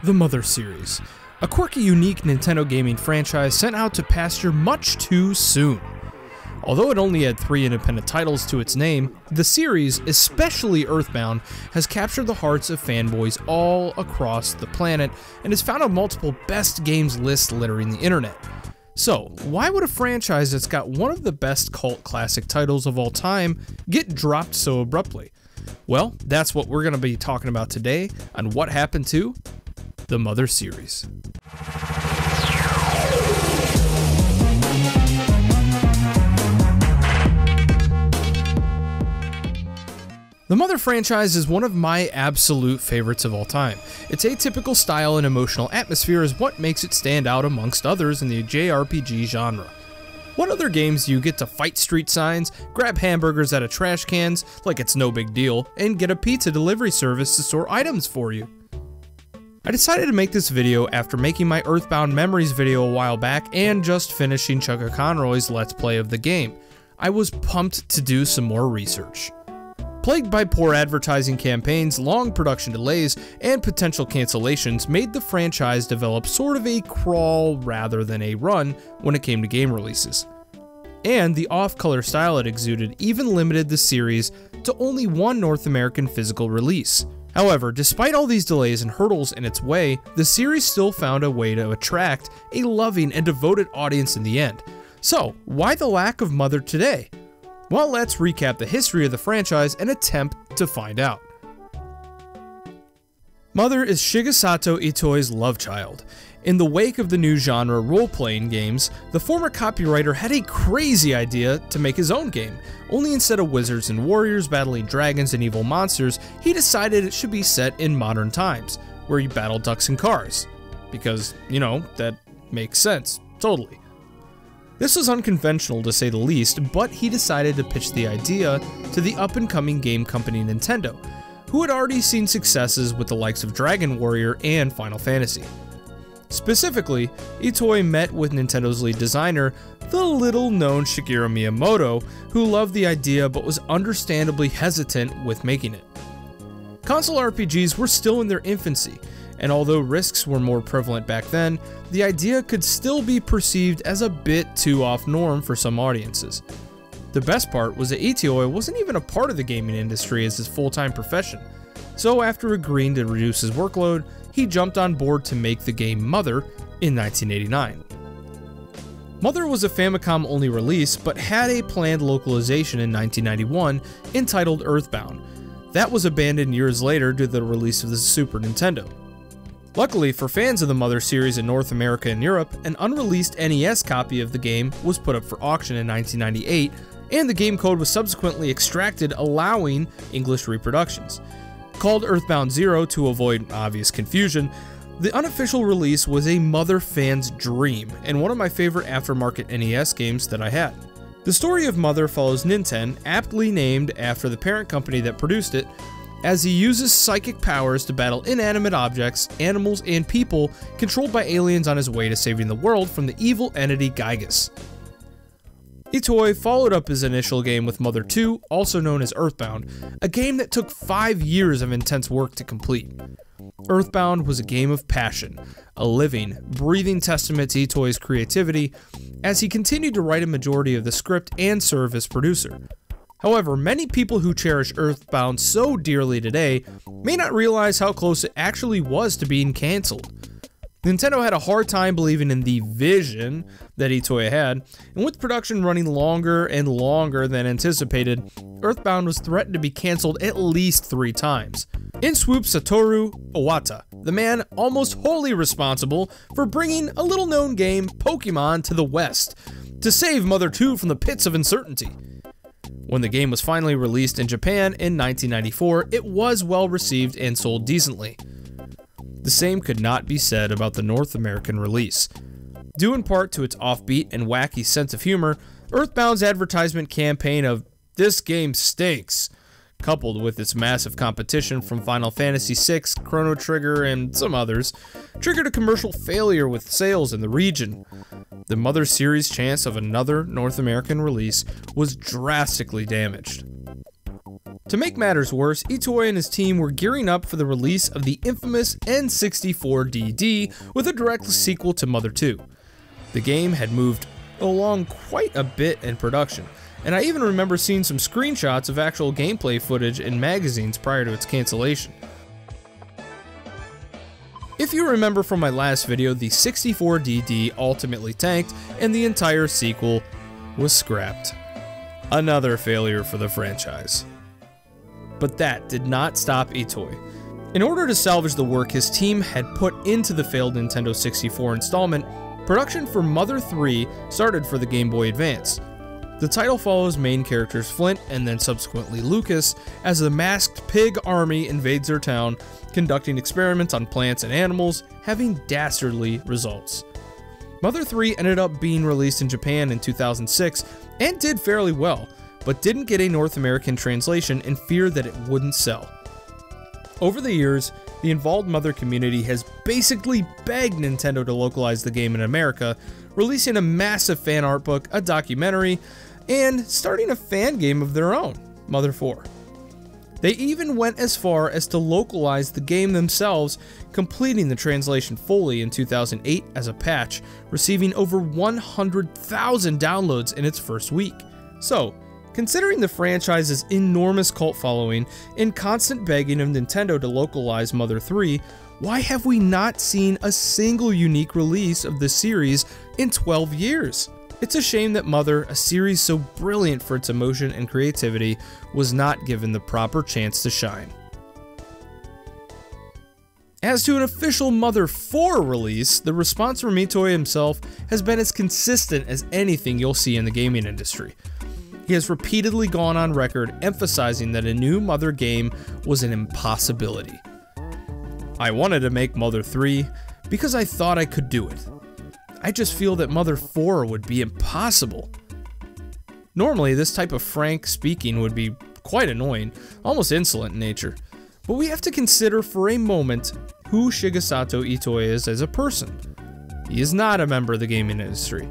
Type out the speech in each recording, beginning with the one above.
The Mother series, a quirky, unique Nintendo gaming franchise sent out to pasture much too soon. Although it only had 3 independent titles to its name, the series, especially Earthbound, has captured the hearts of fanboys all across the planet and has found on multiple best games lists littering the internet. So, why would a franchise that's got one of the best cult classic titles of all time get dropped so abruptly? Well, that's what we're going to be talking about today on What Happened to the Mother series. The Mother franchise is one of my absolute favorites of all time. Its atypical style and emotional atmosphere is what makes it stand out amongst others in the JRPG genre. What other games do you get to fight street signs, grab hamburgers out of trash cans like it's no big deal, and get a pizza delivery service to store items for you? I decided to make this video after making my Earthbound Memories video a while back and just finishing Chucka Conroy's Let's Play of the game. I was pumped to do some more research. Plagued by poor advertising campaigns, long production delays, and potential cancellations made the franchise develop sort of a crawl rather than a run when it came to game releases. And the off-color style it exuded even limited the series to only one North American physical release. However, despite all these delays and hurdles in its way, the series still found a way to attract a loving and devoted audience in the end. So, why the lack of Mother today? Well, let's recap the history of the franchise and attempt to find out. Mother is Shigesato Itoi's love child. In the wake of the new genre role-playing games, the former copywriter had a crazy idea to make his own game, only instead of wizards and warriors battling dragons and evil monsters, he decided it should be set in modern times, where you battle ducks and cars. Because, you know, that makes sense, totally. This was unconventional to say the least, but he decided to pitch the idea to the up-and-coming game company Nintendo, who had already seen successes with the likes of Dragon Warrior and Final Fantasy. Specifically, Itoi met with Nintendo's lead designer, the little-known Shigeru Miyamoto, who loved the idea but was understandably hesitant with making it. Console RPGs were still in their infancy, and although risks were more prevalent back then, the idea could still be perceived as a bit too off-norm for some audiences. The best part was that Itoi wasn't even a part of the gaming industry as his full-time profession, so after agreeing to reduce his workload, he jumped on board to make the game Mother in 1989. Mother was a Famicom-only release, but had a planned localization in 1991 entitled Earthbound. That was abandoned years later due to the release of the Super Nintendo. Luckily for fans of the Mother series in North America and Europe, an unreleased NES copy of the game was put up for auction in 1998, and the game code was subsequently extracted, allowing English reproductions. Called Earthbound Zero to avoid obvious confusion, the unofficial release was a Mother fan's dream, and one of my favorite aftermarket NES games that I had. The story of Mother follows Ninten, aptly named after the parent company that produced it, as he uses psychic powers to battle inanimate objects, animals, and people controlled by aliens on his way to saving the world from the evil entity Gygus. Itoi followed up his initial game with Mother 2, also known as Earthbound, a game that took 5 years of intense work to complete. Earthbound was a game of passion, a living, breathing testament to Itoi's creativity, as he continued to write a majority of the script and serve as producer. However, many people who cherish Earthbound so dearly today may not realize how close it actually was to being cancelled. Nintendo had a hard time believing in the vision that Itoi had, and with production running longer and longer than anticipated, Earthbound was threatened to be cancelled at least 3 times. In swoops Satoru Iwata, the man almost wholly responsible for bringing a little-known game, Pokemon, to the West, to save Mother 2 from the pits of uncertainty. When the game was finally released in Japan in 1994, it was well received and sold decently. The same could not be said about the North American release. Due in part to its offbeat and wacky sense of humor, Earthbound's advertisement campaign of "This game stinks," coupled with its massive competition from Final Fantasy VI, Chrono Trigger, and some others, triggered a commercial failure with sales in the region. The Mother series' chance of another North American release was drastically damaged. To make matters worse, Itoi and his team were gearing up for the release of the infamous N64DD with a direct sequel to Mother 2. The game had moved along quite a bit in production, and I even remember seeing some screenshots of actual gameplay footage in magazines prior to its cancellation. If you remember from my last video, the 64DD ultimately tanked and the entire sequel was scrapped. Another failure for the franchise. But that did not stop Itoi. In order to salvage the work his team had put into the failed Nintendo 64 installment, production for Mother 3 started for the Game Boy Advance. The title follows main characters Flint and then subsequently Lucas as the masked pig army invades their town, conducting experiments on plants and animals, having dastardly results. Mother 3 ended up being released in Japan in 2006 and did fairly well, but didn't get a North American translation in fear that it wouldn't sell. Over the years, the involved Mother community has basically begged Nintendo to localize the game in America, releasing a massive fan art book, a documentary, and starting a fan game of their own, Mother 4. They even went as far as to localize the game themselves, completing the translation fully in 2008 as a patch, receiving over 100,000 downloads in its first week. So, considering the franchise's enormous cult following and constant begging of Nintendo to localize Mother 3, why have we not seen a single unique release of the series in 12 years? It's a shame that Mother, a series so brilliant for its emotion and creativity, was not given the proper chance to shine. As to an official Mother 4 release, the response from Itoi himself has been as consistent as anything you'll see in the gaming industry. He has repeatedly gone on record emphasizing that a new Mother game was an impossibility. I wanted to make Mother 3 because I thought I could do it. I just feel that Mother 4 would be impossible. Normally, this type of frank speaking would be quite annoying, almost insolent in nature. But we have to consider for a moment who Shigesato Itoi is as a person. He is not a member of the gaming industry.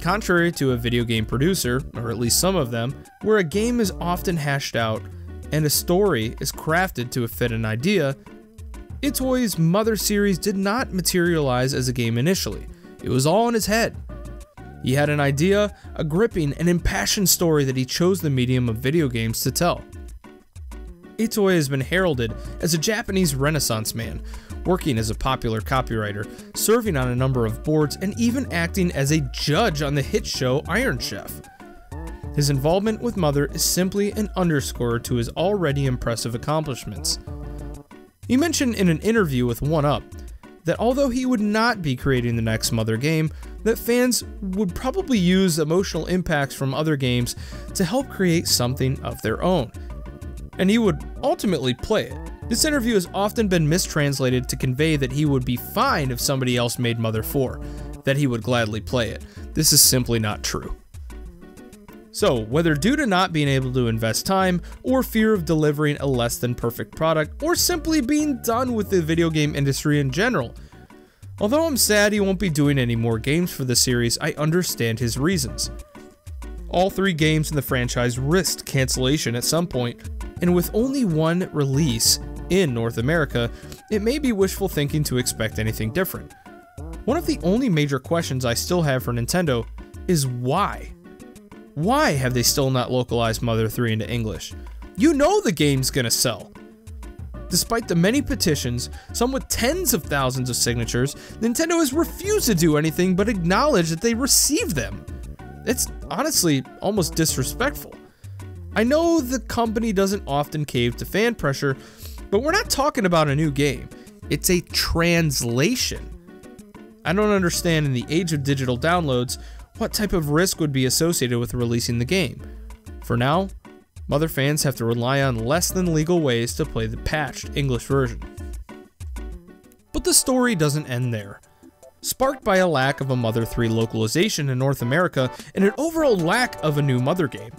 Contrary to a video game producer, or at least some of them, where a game is often hashed out and a story is crafted to fit an idea, Itoi's Mother series did not materialize as a game initially. It was all in his head. He had an idea, a gripping and impassioned story that he chose the medium of video games to tell. Itoi has been heralded as a Japanese Renaissance man, working as a popular copywriter, serving on a number of boards, and even acting as a judge on the hit show Iron Chef. His involvement with Mother is simply an underscore to his already impressive accomplishments. He mentioned in an interview with 1UP that although he would not be creating the next Mother game, that fans would probably use emotional impacts from other games to help create something of their own, and he would ultimately play it. This interview has often been mistranslated to convey that he would be fine if somebody else made Mother 4, that he would gladly play it. This is simply not true. So, whether due to not being able to invest time, or fear of delivering a less than perfect product, or simply being done with the video game industry in general. Although I'm sad he won't be doing any more games for the series, I understand his reasons. All 3 games in the franchise risked cancellation at some point, and with only one release in North America, it may be wishful thinking to expect anything different. One of the only major questions I still have for Nintendo is why? Why have they still not localized Mother 3 into English? You know the game's gonna sell. Despite the many petitions, some with tens of thousands of signatures, Nintendo has refused to do anything but acknowledge that they received them. It's honestly almost disrespectful. I know the company doesn't often cave to fan pressure, but we're not talking about a new game. It's a translation. I don't understand in the age of digital downloads what type of risk would be associated with releasing the game. For now, Mother fans have to rely on less than legal ways to play the patched English version. But the story doesn't end there. Sparked by a lack of a Mother 3 localization in North America and an overall lack of a new Mother game,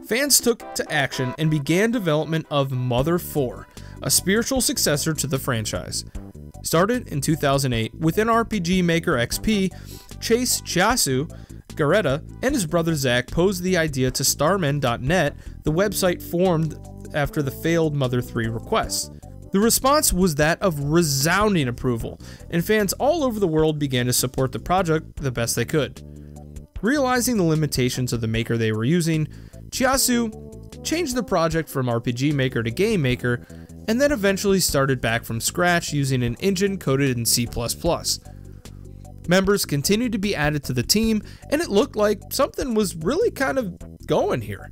fans took to action and began development of Mother 4, a spiritual successor to the franchise. Started in 2008 within RPG Maker XP, Chase Chiasu Garetta and his brother Zach posed the idea to Starmen.net, the website formed after the failed Mother 3 requests. The response was that of resounding approval, and fans all over the world began to support the project the best they could. Realizing the limitations of the maker they were using, Chiasu changed the project from RPG Maker to Game Maker, and then eventually started back from scratch using an engine coded in C++. Members continued to be added to the team, and it looked like something was really kind of going here.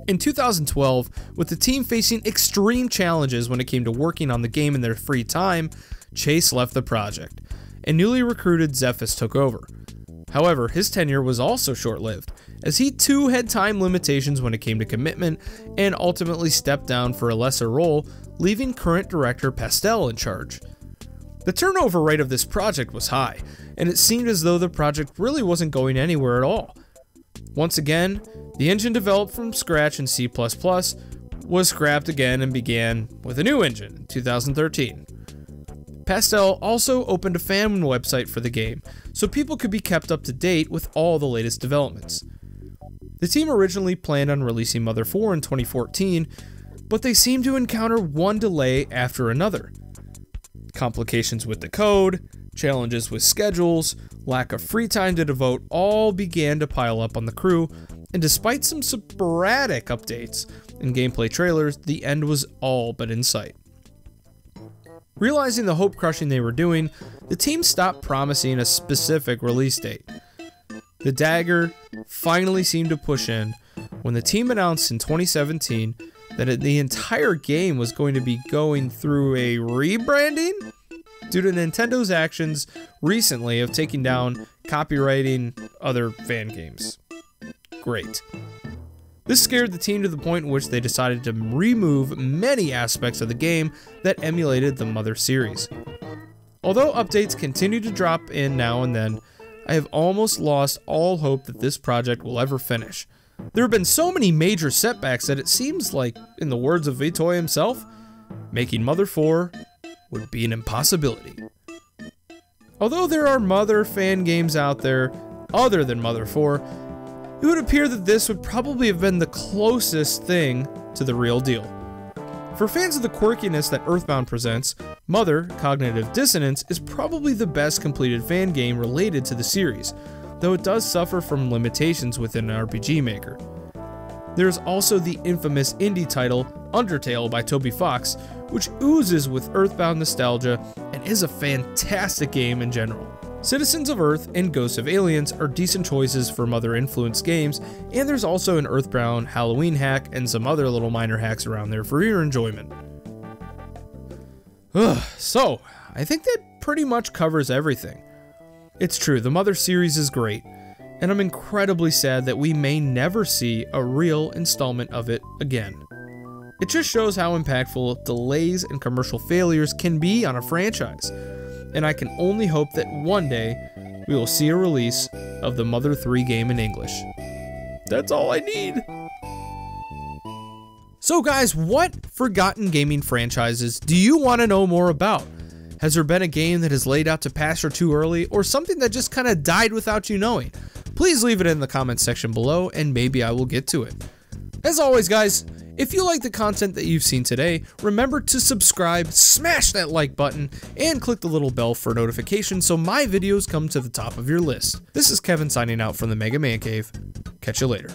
In 2012, with the team facing extreme challenges when it came to working on the game in their free time, Chase left the project, and newly recruited Zephys took over. However, his tenure was also short-lived, as he too had time limitations when it came to commitment, and ultimately stepped down for a lesser role, leaving current director Pastel in charge. The turnover rate of this project was high, and it seemed as though the project really wasn't going anywhere at all. Once again, the engine developed from scratch in C++ was scrapped again and began with a new engine in 2013. Pastel also opened a fan website for the game, so people could be kept up to date with all the latest developments. The team originally planned on releasing Mother 4 in 2014, but they seemed to encounter one delay after another. Complications with the code, challenges with schedules, lack of free time to devote all began to pile up on the crew, and despite some sporadic updates and gameplay trailers, the end was all but in sight. Realizing the hope crushing they were doing, the team stopped promising a specific release date. The dagger finally seemed to push in when the team announced in 2017 that the entire game was going to be going through a rebranding due to Nintendo's actions recently of taking down copyrighting other fan games. Great. This scared the team to the point in which they decided to remove many aspects of the game that emulated the Mother series. Although updates continue to drop in now and then, I have almost lost all hope that this project will ever finish. There have been so many major setbacks that it seems like, in the words of Itoy himself, making Mother 4 would be an impossibility. Although there are Mother fan games out there other than Mother 4, it would appear that this would probably have been the closest thing to the real deal. For fans of the quirkiness that Earthbound presents, Mother: Cognitive Dissonance is probably the best completed fan game related to the series, though it does suffer from limitations within an RPG Maker. There is also the infamous indie title Undertale by Toby Fox, which oozes with Earthbound nostalgia and is a fantastic game in general. Citizens of Earth and Ghosts of Aliens are decent choices for Mother-influenced games, and there's also an Earthbound Halloween hack and some other little minor hacks around there for your enjoyment. So, I think that pretty much covers everything. It's true, the Mother series is great, and I'm incredibly sad that we may never see a real installment of it again. It just shows how impactful delays and commercial failures can be on a franchise, and I can only hope that one day we will see a release of the Mother 3 game in English. That's all I need. So guys, what forgotten gaming franchises do you want to know more about? Has there been a game that has laid out to pasture too early, or something that just kind of died without you knowing? Please leave it in the comments section below, and maybe I will get to it. As always guys, if you like the content that you've seen today, remember to subscribe, smash that like button, and click the little bell for notifications so my videos come to the top of your list. This is Kevin signing out from the Mega Man Cave. Catch you later.